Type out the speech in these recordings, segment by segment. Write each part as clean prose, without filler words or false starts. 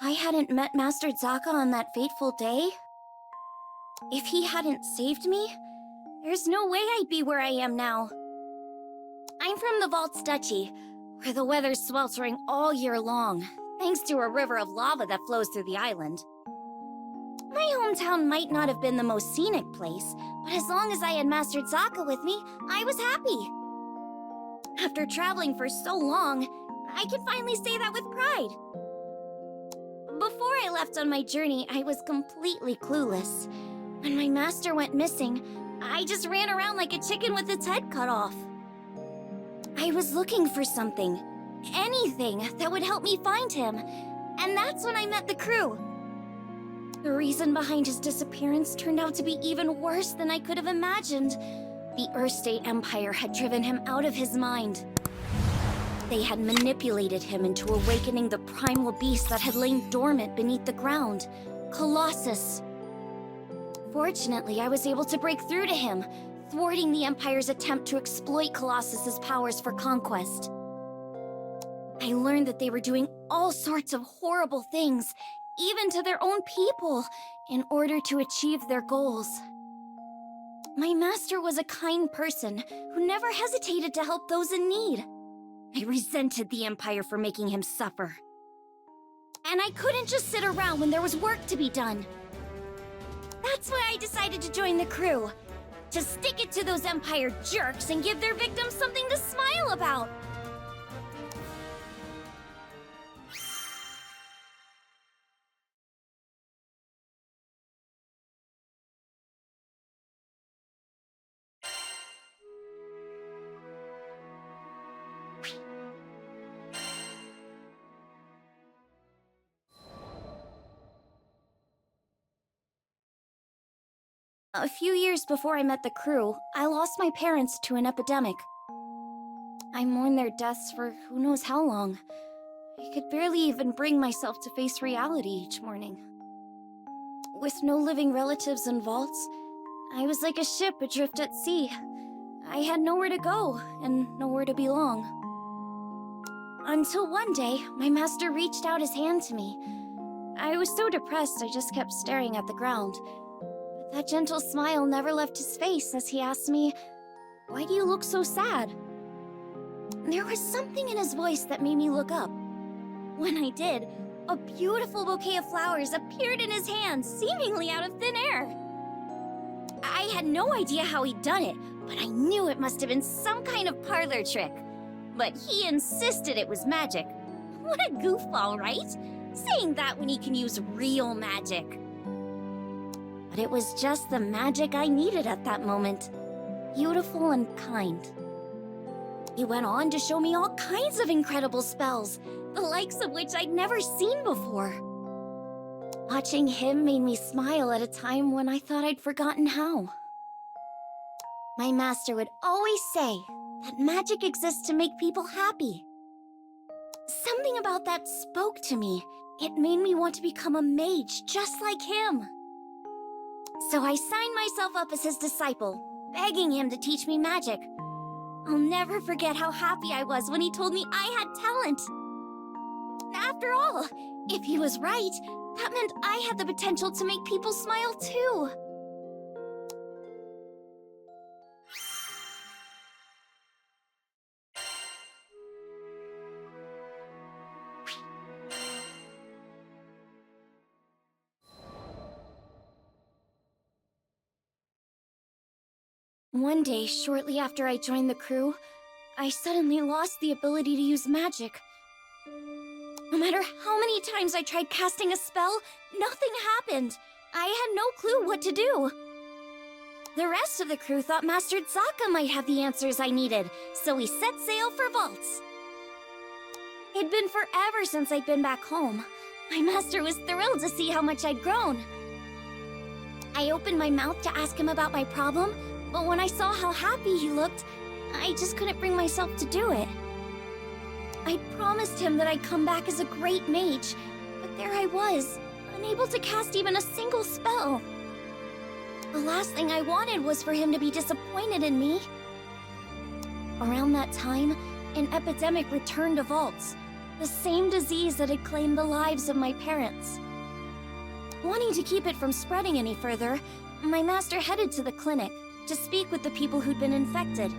I hadn't met Master Zaka on that fateful day, if he hadn't saved me, there's no way I'd be where I am now. I'm from the Vaults Duchy, where the weather's sweltering all year long, thanks to a river of lava that flows through the island. My hometown might not have been the most scenic place, but as long as I had Master Zaka with me, I was happy. After traveling for so long, I can finally say that with pride. Before I left on my journey, I was completely clueless. When my master went missing, I just ran around like a chicken with its head cut off. I was looking for something, anything that would help me find him, and that's when I met the crew. The reason behind his disappearance turned out to be even worse than I could have imagined. The Earthstate Empire had driven him out of his mind. They had manipulated him into awakening the primal beast that had lain dormant beneath the ground, Colossus. Fortunately, I was able to break through to him, thwarting the Empire's attempt to exploit Colossus's powers for conquest. I learned that they were doing all sorts of horrible things, even to their own people, in order to achieve their goals. My master was a kind person who never hesitated to help those in need. I resented the Empire for making him suffer. And I couldn't just sit around when there was work to be done. That's why I decided to join the crew. To stick it to those Empire jerks and give their victims something to smile about. A few years before I met the crew, I lost my parents to an epidemic. I mourned their deaths for who knows how long. I could barely even bring myself to face reality each morning. With no living relatives in vaults, I was like a ship adrift at sea. I had nowhere to go and nowhere to belong. Until one day, my master reached out his hand to me. I was so depressed I just kept staring at the ground. That gentle smile never left his face as he asked me, "Why do you look so sad?" There was something in his voice that made me look up. When I did, a beautiful bouquet of flowers appeared in his hands, seemingly out of thin air. I had no idea how he'd done it, but I knew it must have been some kind of parlor trick. But he insisted it was magic. What a goofball, right? Saying that when he can use real magic. But it was just the magic I needed at that moment. Beautiful and kind. He went on to show me all kinds of incredible spells, the likes of which I'd never seen before. Watching him made me smile at a time when I thought I'd forgotten how. My master would always say that magic exists to make people happy. Something about that spoke to me. It made me want to become a mage just like him. So I signed myself up as his disciple, begging him to teach me magic. I'll never forget how happy I was when he told me I had talent. After all, if he was right, that meant I had the potential to make people smile too. One day, shortly after I joined the crew, I suddenly lost the ability to use magic. No matter how many times I tried casting a spell, nothing happened. I had no clue what to do. The rest of the crew thought Master Zaka might have the answers I needed, so we set sail for Vaults. It'd been forever since I'd been back home. My master was thrilled to see how much I'd grown. I opened my mouth to ask him about my problem, but when I saw how happy he looked, I just couldn't bring myself to do it. I promised him that I'd come back as a great mage, but there I was, unable to cast even a single spell. The last thing I wanted was for him to be disappointed in me. Around that time, an epidemic returned to Vaults. the same disease that had claimed the lives of my parents. Wanting to keep it from spreading any further, my master headed to the clinic to speak with the people who'd been infected.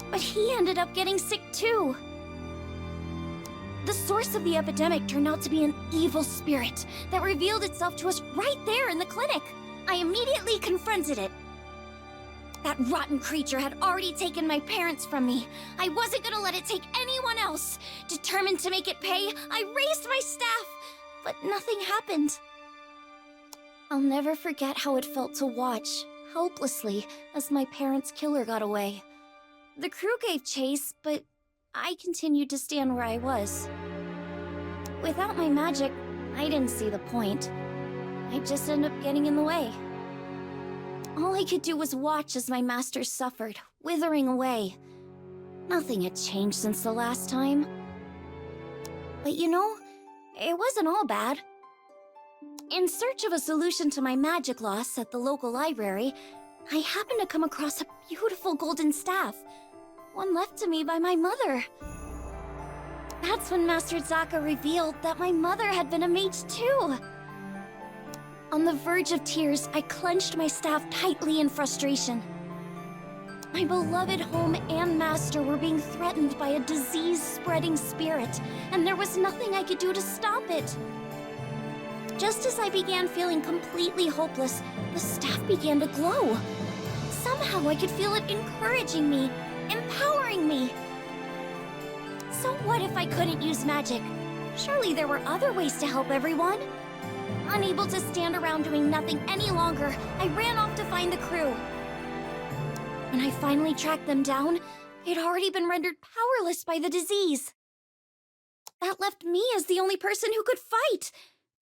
But he ended up getting sick too. The source of the epidemic turned out to be an evil spirit that revealed itself to us right there in the clinic. I immediately confronted it. That rotten creature had already taken my parents from me. I wasn't gonna let it take anyone else. Determined to make it pay, I raised my staff, but nothing happened. I'll never forget how it felt to watch, helplessly, as my parents' killer got away. The crew gave chase, but I continued to stand where I was. Without my magic, I didn't see the point. I'd just end up getting in the way. All I could do was watch as my master suffered, withering away. Nothing had changed since the last time. But you know, it wasn't all bad. In search of a solution to my magic loss at the local library, I happened to come across a beautiful golden staff, one left to me by my mother. That's when Master Zaka revealed that my mother had been a mage too. On the verge of tears, I clenched my staff tightly in frustration. My beloved home and master were being threatened by a disease-spreading spirit, and there was nothing I could do to stop it. Just as I began feeling completely hopeless, the staff began to glow. Somehow I could feel it encouraging me, empowering me. So what if I couldn't use magic? Surely there were other ways to help everyone. Unable to stand around doing nothing any longer, I ran off to find the crew. When I finally tracked them down, they'd already been rendered powerless by the disease. That left me as the only person who could fight.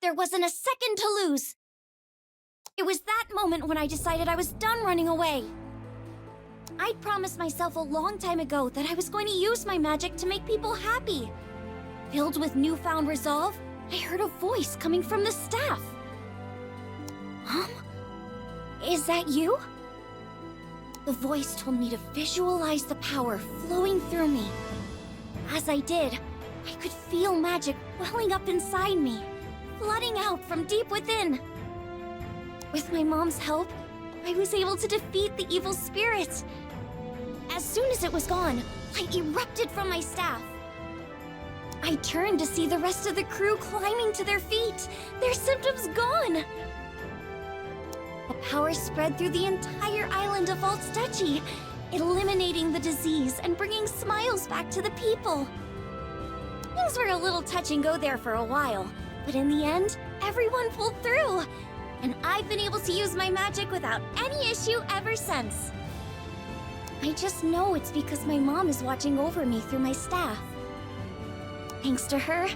There wasn't a second to lose. It was that moment when I decided I was done running away. I'd promised myself a long time ago that I was going to use my magic to make people happy. Filled with newfound resolve, I heard a voice coming from the staff. Is that you? The voice told me to visualize the power flowing through me. As I did, I could feel magic welling up inside me, flooding out from deep within. With my mom's help, I was able to defeat the evil spirit. As soon as it was gone, light erupted from my staff. I turned to see the rest of the crew climbing to their feet, their symptoms gone. The power spread through the entire island of Altsteci, eliminating the disease and bringing smiles back to the people. Things were a little touch and go there for a while, but in the end, everyone pulled through. And I've been able to use my magic without any issue ever since. I just know it's because my mom is watching over me through my staff. Thanks to her,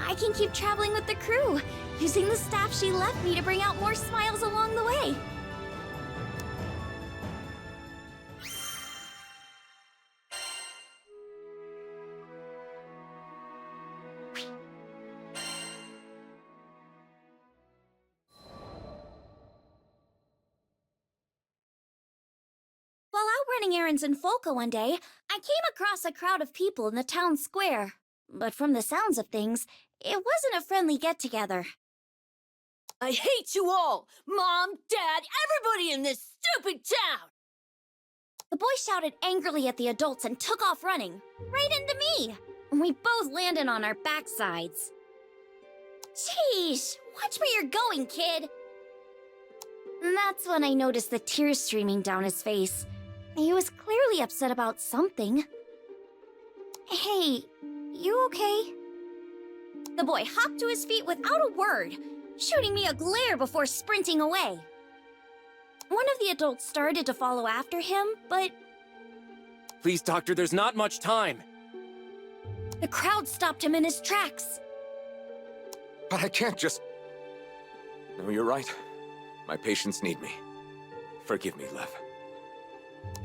I can keep traveling with the crew, using the staff she left me to bring out more smiles along the way. While out running errands in Folca one day, I came across a crowd of people in the town square. But from the sounds of things, it wasn't a friendly get-together. I hate you all! Mom, Dad, everybody in this stupid town! The boy shouted angrily at the adults and took off running, right into me. We both landed on our backsides. Jeez, watch where you're going, kid. That's when I noticed the tears streaming down his face. He was clearly upset about something. Hey, you okay? The boy hopped to his feet without a word, shooting me a glare before sprinting away. One of the adults started to follow after him, but... Please, Doctor, there's not much time. The crowd stopped him in his tracks. But I can't just... No, you're right. My patients need me. Forgive me, Lev.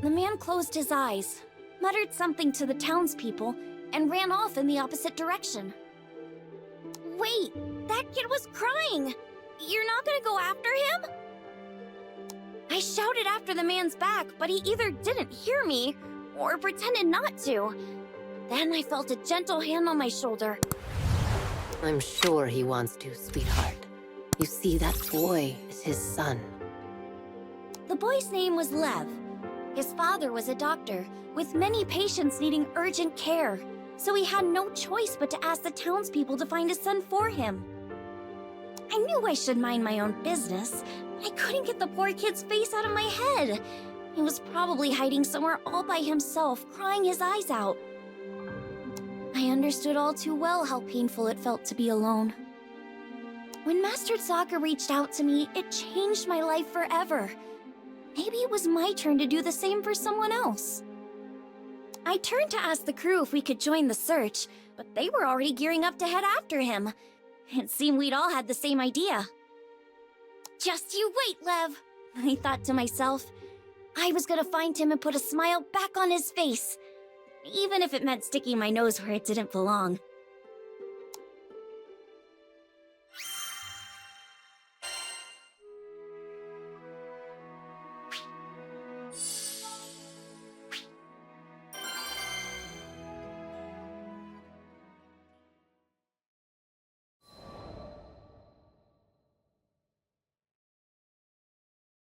The man closed his eyes, muttered something to the townspeople, and ran off in the opposite direction. Wait, that kid was crying! You're not gonna go after him? I shouted after the man's back, but he either didn't hear me, or pretended not to. Then I felt a gentle hand on my shoulder. I'm sure he wants to, sweetheart. You see, that boy is his son. The boy's name was Lev. His father was a doctor, with many patients needing urgent care, so he had no choice but to ask the townspeople to find his son for him. I knew I should mind my own business, but I couldn't get the poor kid's face out of my head. He was probably hiding somewhere all by himself, crying his eyes out. I understood all too well how painful it felt to be alone. When Master Sokka reached out to me, it changed my life forever. Maybe it was my turn to do the same for someone else. I turned to ask the crew if we could join the search, but they were already gearing up to head after him. It seemed we'd all had the same idea. Just you wait, Lev, I thought to myself. I was gonna find him and put a smile back on his face, even if it meant sticking my nose where it didn't belong.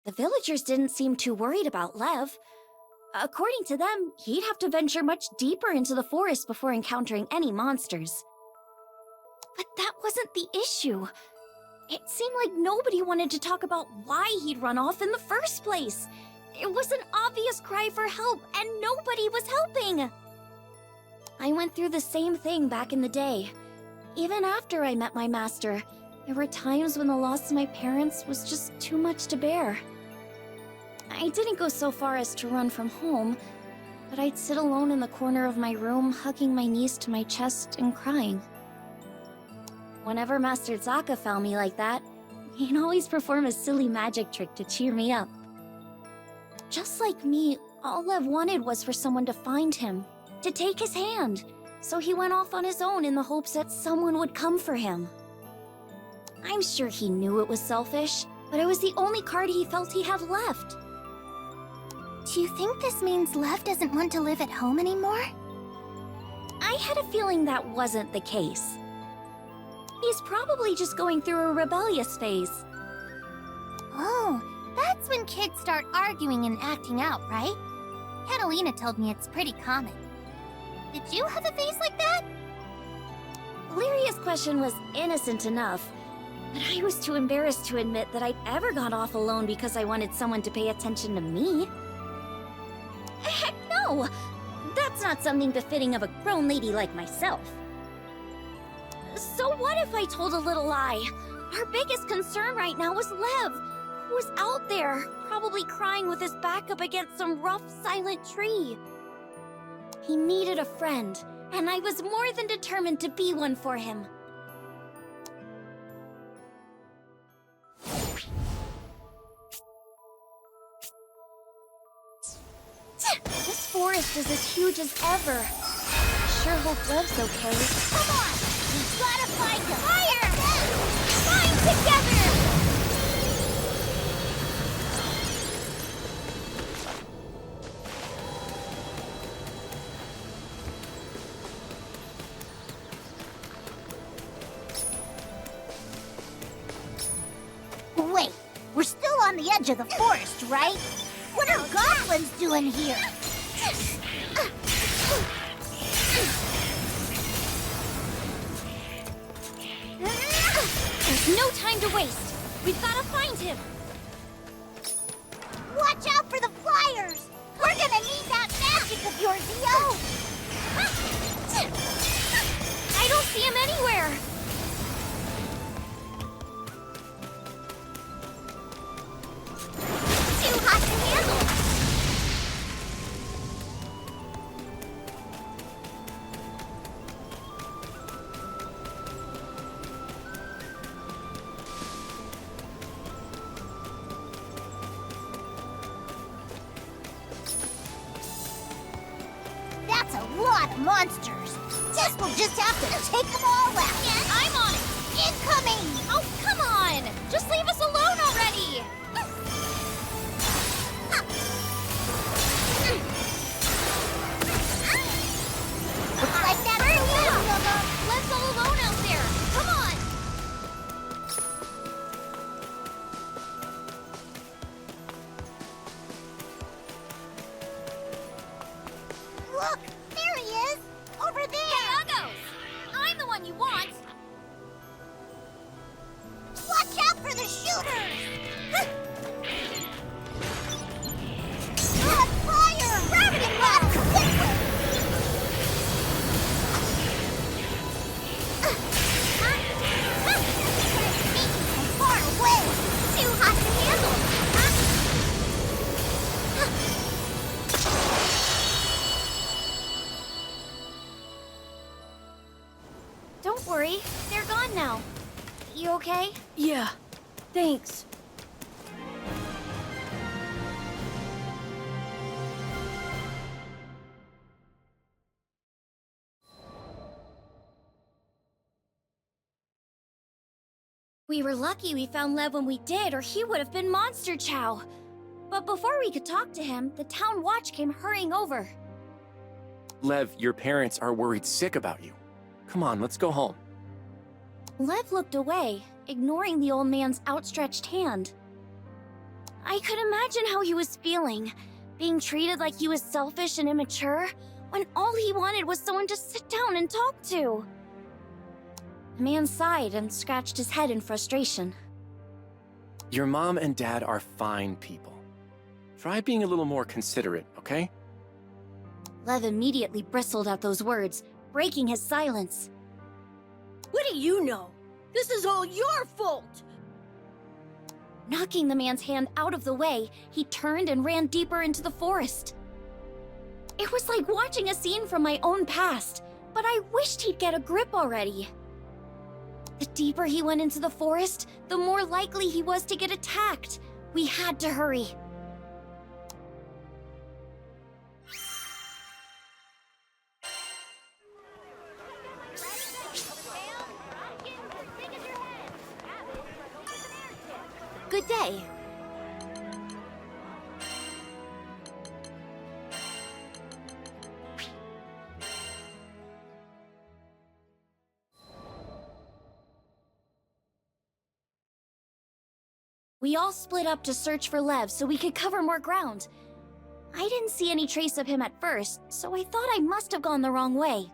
The villagers didn't seem too worried about Lev. According to them, he'd have to venture much deeper into the forest before encountering any monsters. But that wasn't the issue. It seemed like nobody wanted to talk about why he'd run off in the first place. It was an obvious cry for help, and nobody was helping. I went through the same thing back in the day. Even after I met my master, there were times when the loss of my parents was just too much to bear. I didn't go so far as to run from home, but I'd sit alone in the corner of my room, hugging my knees to my chest and crying. Whenever Master Sokka found me like that, he'd always perform a silly magic trick to cheer me up. Just like me, all Lev wanted was for someone to find him, to take his hand, so he went off on his own in the hopes that someone would come for him. I'm sure he knew it was selfish, but it was the only card he felt he had left. Do you think this means Lev doesn't want to live at home anymore? I had a feeling that wasn't the case. He's probably just going through a rebellious phase. Oh, that's when kids start arguing and acting out, right? Catalina told me it's pretty common. Did you have a phase like that? Lyria's question was innocent enough, but I was too embarrassed to admit that I'd ever gone off alone because I wanted someone to pay attention to me. Heck no! That's not something befitting of a grown lady like myself. So what if I told a little lie? Our biggest concern right now was Lev, who was out there, probably crying with his back up against some rough, silent tree. He needed a friend, and I was more than determined to be one for him. This forest is as huge as ever. I sure hope Lev's okay. Come on! We gotta find him! Fire! Find together! Wait, we're still on the edge of the forest, right? What are goblins doing here? There's no time to waste. We've got to find him. Watch out for the flyers! We're gonna need that magic of yours, yo! I don't see him anywhere. Too hot to handle! That's a lot of monsters. Guess we'll just have to take them all out. I'm on it. Incoming! Oh, come on. Just leave us alone already. What Look! There he is! Over there! Hey, Uggos! I'm the one you want! Watch out for the shooters! Fire! Gravity blast! Quickly! Far away! Too hot to handle! Don't worry, they're gone now. You okay? Yeah, thanks. We were lucky we found Lev when we did, or he would have been Monster Chow. But before we could talk to him, the town watch came hurrying over. Lev, your parents are worried sick about you. Come on, let's go home. Lev looked away, ignoring the old man's outstretched hand. I could imagine how he was feeling, being treated like he was selfish and immature, when all he wanted was someone to sit down and talk to. The man sighed and scratched his head in frustration. Your mom and dad are fine people. Try being a little more considerate, okay? Lev immediately bristled at those words, breaking his silence. What do you know? This is all your fault! Knocking the man's hand out of the way, he turned and ran deeper into the forest. It was like watching a scene from my own past, but I wished he'd get a grip already. The deeper he went into the forest, the more likely he was to get attacked. We had to hurry. Good day. We all split up to search for Lev so we could cover more ground. I didn't see any trace of him at first, so I thought I must have gone the wrong way.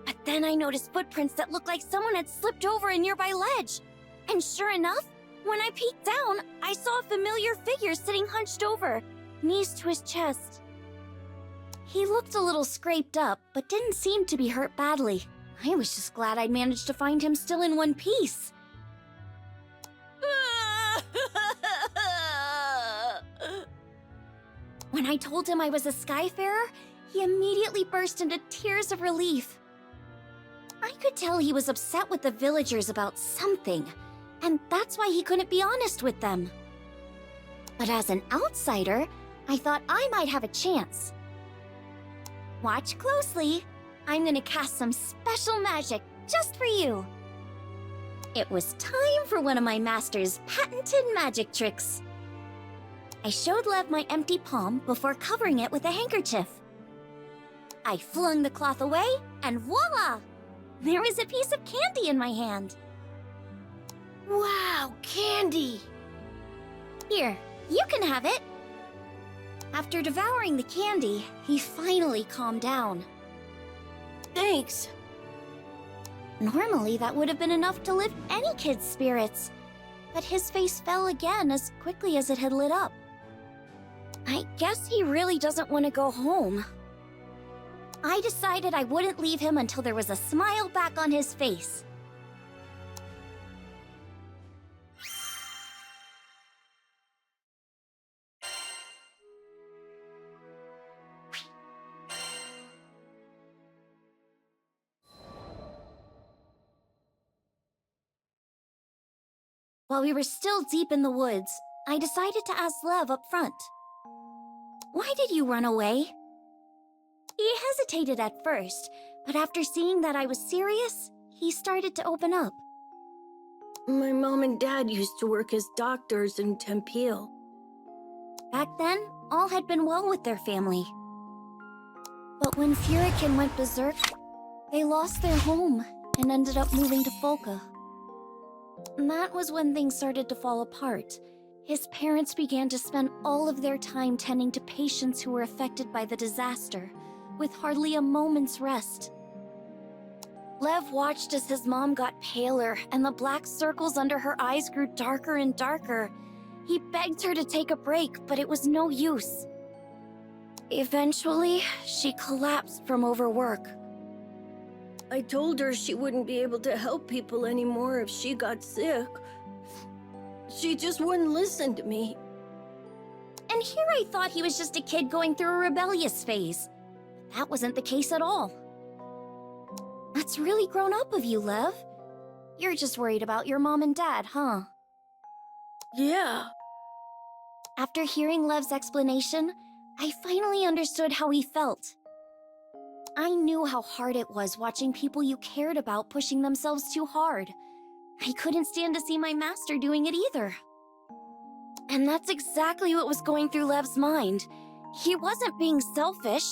But then I noticed footprints that looked like someone had slipped over a nearby ledge. And sure enough, when I peeked down, I saw a familiar figure sitting hunched over, knees to his chest. He looked a little scraped up, but didn't seem to be hurt badly. I was just glad I'd managed to find him still in one piece. When I told him I was a skyfarer, he immediately burst into tears of relief. I could tell he was upset with the villagers about something, and that's why he couldn't be honest with them. But as an outsider, I thought I might have a chance. Watch closely. I'm gonna cast some special magic just for you. It was time for one of my master's patented magic tricks. I showed Lev my empty palm before covering it with a handkerchief. I flung the cloth away, and voila! There was a piece of candy in my hand. Wow, candy! Here, you can have it. After devouring the candy, he finally calmed down. Thanks. Normally, that would have been enough to lift any kid's spirits, but his face fell again as quickly as it had lit up. I guess he really doesn't want to go home. I decided I wouldn't leave him until there was a smile back on his face. While we were still deep in the woods, I decided to ask Lev up front. Why did you run away? He hesitated at first, but after seeing that I was serious, he started to open up. My mom and dad used to work as doctors in Tempeal. Back then, all had been well with their family. But when Furikin went berserk, they lost their home and ended up moving to Folka. That was when things started to fall apart. His parents began to spend all of their time tending to patients who were affected by the disaster, with hardly a moment's rest. Lev watched as his mom got paler and the black circles under her eyes grew darker and darker. He begged her to take a break, but it was no use. Eventually, she collapsed from overwork. I told her she wouldn't be able to help people anymore if she got sick. She just wouldn't listen to me. And here I thought he was just a kid going through a rebellious phase. That wasn't the case at all. That's really grown up of you, Lev. You're just worried about your mom and dad, huh? Yeah. After hearing Lev's explanation, I finally understood how he felt. I knew how hard it was watching people you cared about pushing themselves too hard. I couldn't stand to see my master doing it either. And that's exactly what was going through Lev's mind. He wasn't being selfish.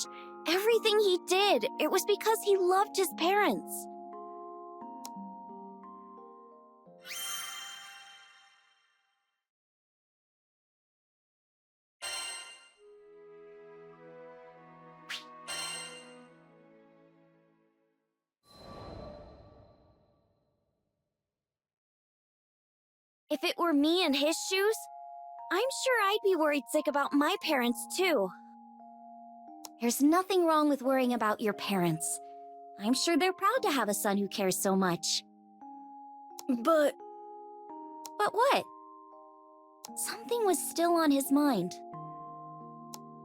Everything he did, it was because he loved his parents. If it were me in his shoes, I'm sure I'd be worried sick about my parents too. There's nothing wrong with worrying about your parents. I'm sure they're proud to have a son who cares so much. But what? Something was still on his mind.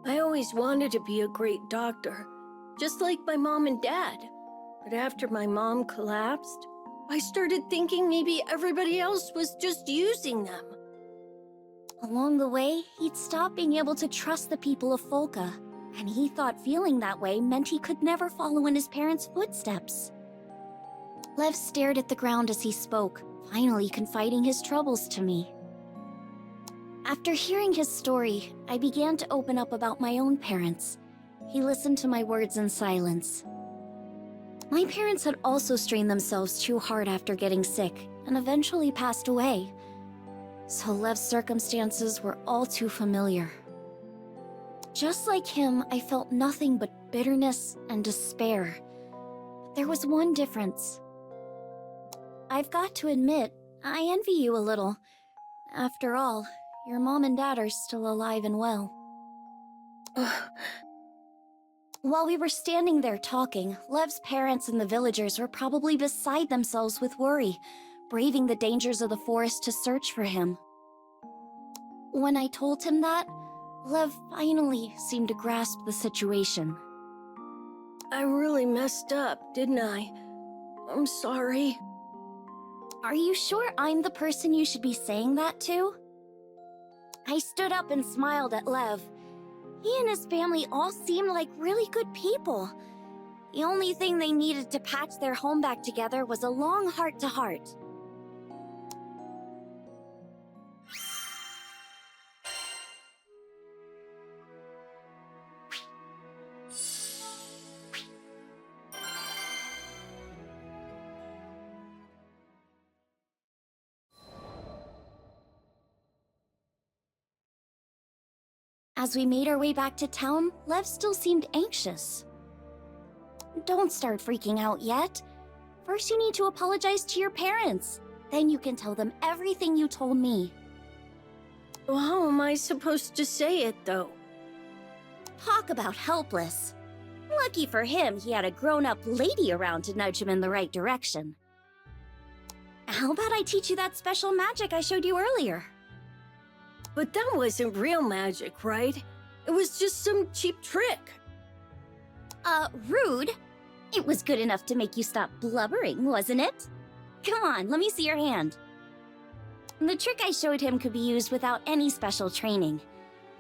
I always wanted to be a great doctor, just like my mom and dad. But after my mom collapsed, I started thinking maybe everybody else was just using them. Along the way, he'd stopped being able to trust the people of Folka, and he thought feeling that way meant he could never follow in his parents' footsteps. Lev stared at the ground as he spoke, finally confiding his troubles to me. After hearing his story, I began to open up about my own parents. He listened to my words in silence. My parents had also strained themselves too hard after getting sick, and eventually passed away. So Lev's circumstances were all too familiar. Just like him, I felt nothing but bitterness and despair. But there was one difference. I've got to admit, I envy you a little. After all, your mom and dad are still alive and well. While we were standing there talking, Lev's parents and the villagers were probably beside themselves with worry, braving the dangers of the forest to search for him. When I told him that, Lev finally seemed to grasp the situation. I really messed up, didn't I? I'm sorry. Are you sure I'm the person you should be saying that to? I stood up and smiled at Lev. He and his family all seemed like really good people. The only thing they needed to patch their home back together was a long heart-to-heart. As we made our way back to town, Lev still seemed anxious. Don't start freaking out yet. First you need to apologize to your parents. Then you can tell them everything you told me. Well, how am I supposed to say it, though? Talk about helpless. Lucky for him, he had a grown-up lady around to nudge him in the right direction. How about I teach you that special magic I showed you earlier? But that wasn't real magic, right? It was just some cheap trick. Rude. It was good enough to make you stop blubbering, wasn't it? Come on, let me see your hand. The trick I showed him could be used without any special training.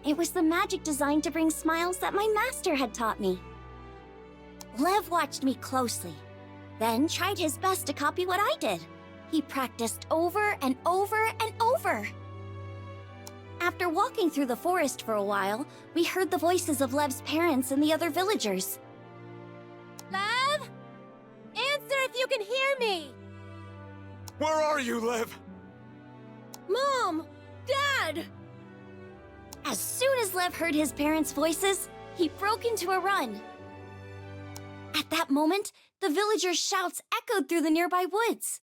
It was the magic designed to bring smiles that my master had taught me. Lev watched me closely, then tried his best to copy what I did. He practiced over and over and over. After walking through the forest for a while, we heard the voices of Lev's parents and the other villagers. Lev? Answer if you can hear me! Where are you, Lev? Mom! Dad! As soon as Lev heard his parents' voices, he broke into a run. At that moment, the villagers' shouts echoed through the nearby woods.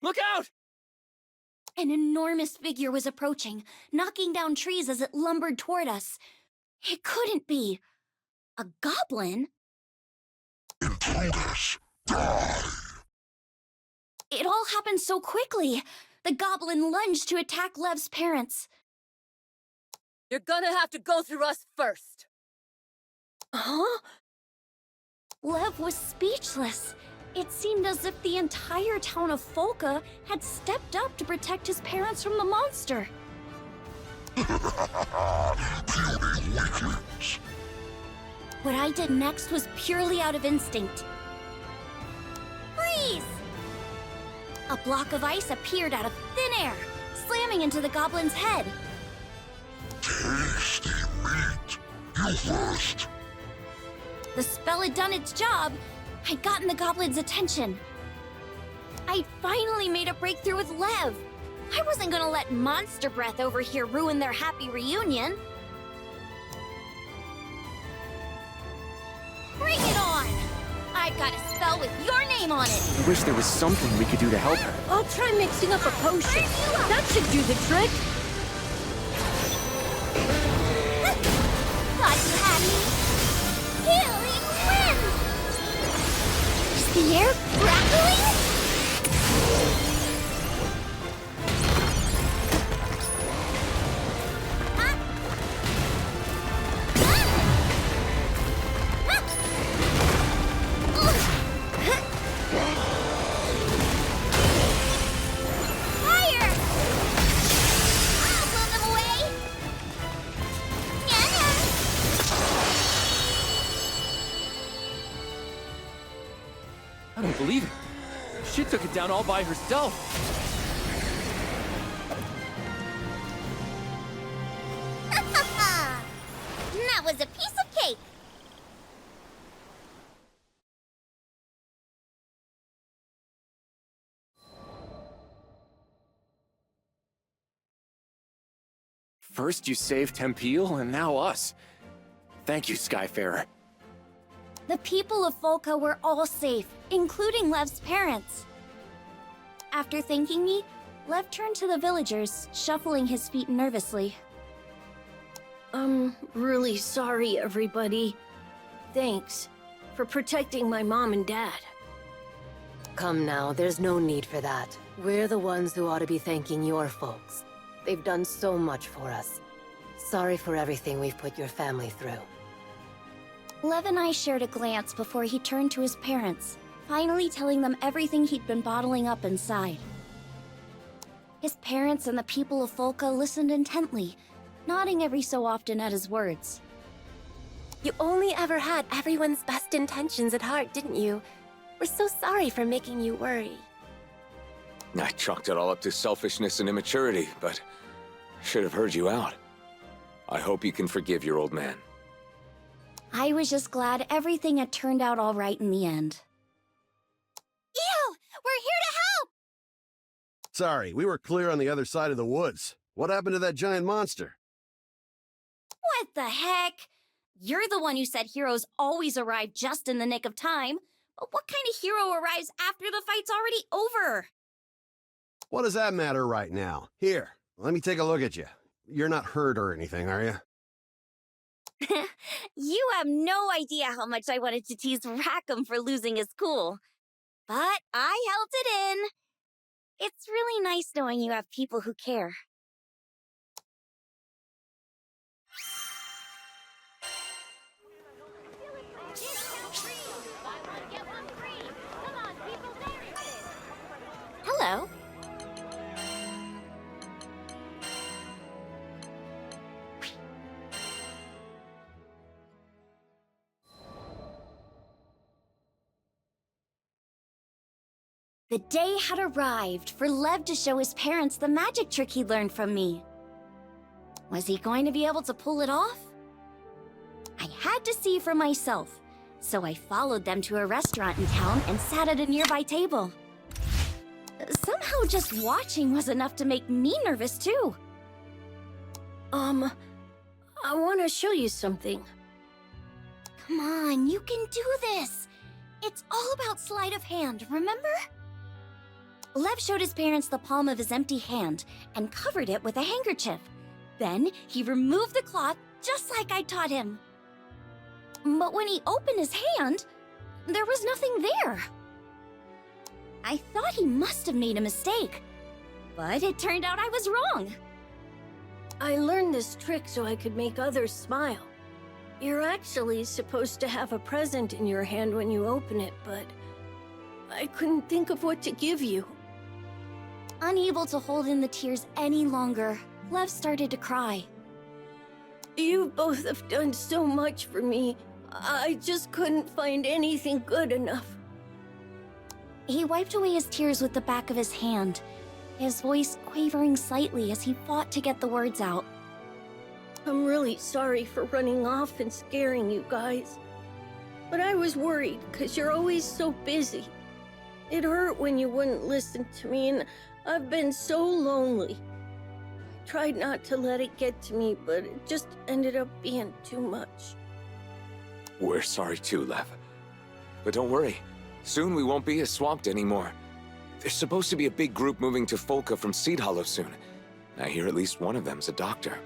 Look out! An enormous figure was approaching, knocking down trees as it lumbered toward us. It couldn't be. A goblin? Intruders, die! It all happened so quickly. The goblin lunged to attack Lev's parents. You're gonna have to go through us first. Huh? Lev was speechless. It seemed as if the entire town of Folka had stepped up to protect his parents from the monster. Puny weaklings! What I did next was purely out of instinct. Freeze! A block of ice appeared out of thin air, slamming into the goblin's head. Tasty meat! You first! The spell had done its job. I'd gotten the goblin's attention. I'd finally made a breakthrough with Lev. I wasn't gonna let monster breath over here ruin their happy reunion. Bring it on! I've got a spell with your name on it. I wish there was something we could do to help her. I'll try mixing up a potion. That should do the trick. Thought you had me. Healing wind! Is the air crackling? Fire! I'll blow them away! I don't believe it. She took it down all by herself. That was a piece of cake! First you saved Tempeal, and now us. Thank you, Skyfarer. The people of Folka were all safe, including Lev's parents. After thanking me, Lev turned to the villagers, shuffling his feet nervously. I'm really sorry, everybody. Thanks for protecting my mom and dad. Come now, there's no need for that. We're the ones who ought to be thanking your folks. They've done so much for us. Sorry for everything we've put your family through. Lev and I shared a glance before he turned to his parents, finally telling them everything he'd been bottling up inside. His parents and the people of Folka listened intently, nodding every so often at his words. You only ever had everyone's best intentions at heart, didn't you? We're so sorry for making you worry. I chalked it all up to selfishness and immaturity, but I should have heard you out. I hope you can forgive your old man. I was just glad everything had turned out all right in the end. Ew! We're here to help! Sorry, we were clear on the other side of the woods. What happened to that giant monster? What the heck? You're the one who said heroes always arrive just in the nick of time. But what kind of hero arrives after the fight's already over? What does that matter right now? Here, let me take a look at you. You're not hurt or anything, are you? You have no idea how much I wanted to tease Rackham for losing his cool. But I held it in. It's really nice knowing you have people who care. Hello. The day had arrived for Lev to show his parents the magic trick he learned from me. Was he going to be able to pull it off? I had to see for myself, so I followed them to a restaurant in town and sat at a nearby table. Somehow just watching was enough to make me nervous too. I want to show you something. Come on, you can do this! It's all about sleight of hand, remember? Lev showed his parents the palm of his empty hand and covered it with a handkerchief. Then he removed the cloth just like I taught him. But when he opened his hand, there was nothing there. I thought he must have made a mistake, but it turned out I was wrong. I learned this trick so I could make others smile. You're actually supposed to have a present in your hand when you open it, but I couldn't think of what to give you. Unable to hold in the tears any longer, Lev started to cry. You both have done so much for me. I just couldn't find anything good enough. He wiped away his tears with the back of his hand, his voice quavering slightly as he fought to get the words out. I'm really sorry for running off and scaring you guys. But I was worried because you're always so busy. It hurt when you wouldn't listen to me, and I've been so lonely. I tried not to let it get to me, but it just ended up being too much. We're sorry too, Lev. But don't worry. Soon we won't be as swamped anymore. There's supposed to be a big group moving to Folka from Seed Hollow soon. I hear at least one of them's a doctor.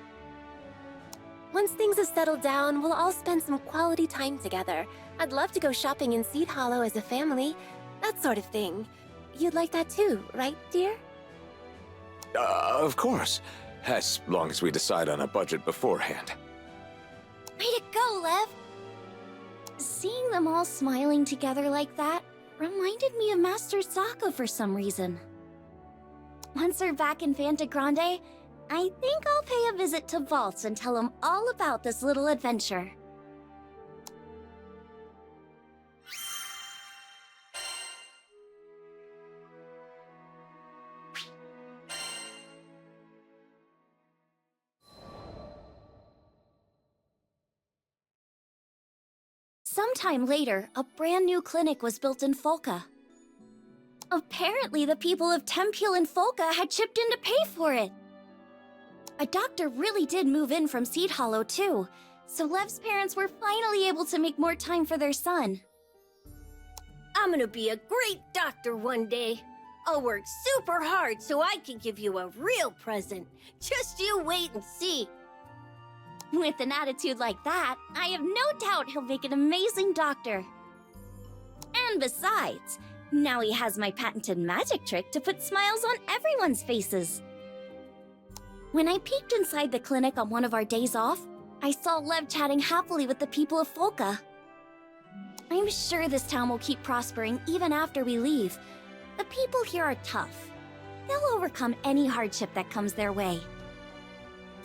Once things have settled down, we'll all spend some quality time together. I'd love to go shopping in Seed Hollow as a family. That sort of thing. You'd like that too, right, dear? Of course. As long as we decide on a budget beforehand. Way to go, Lev! Seeing them all smiling together like that reminded me of Master Sokka for some reason. Once we're back in Fanta Grande, I think I'll pay a visit to Vaults and tell him all about this little adventure. Sometime later, a brand new clinic was built in Folka. Apparently, the people of Tempule and Folka had chipped in to pay for it. A doctor really did move in from Seed Hollow, too, so Lev's parents were finally able to make more time for their son. I'm gonna be a great doctor one day. I'll work super hard so I can give you a real present. Just you wait and see. With an attitude like that, I have no doubt he'll make an amazing doctor. And besides, now he has my patented magic trick to put smiles on everyone's faces. When I peeked inside the clinic on one of our days off, I saw Lev chatting happily with the people of Folka. I'm sure this town will keep prospering even after we leave. The people here are tough. They'll overcome any hardship that comes their way.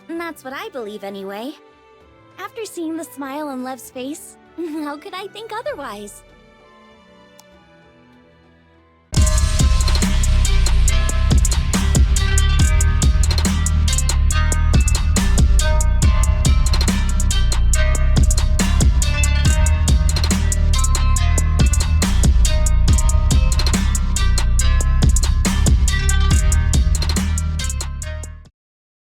And that's what I believe anyway. After seeing the smile on Lev's face, how could I think otherwise?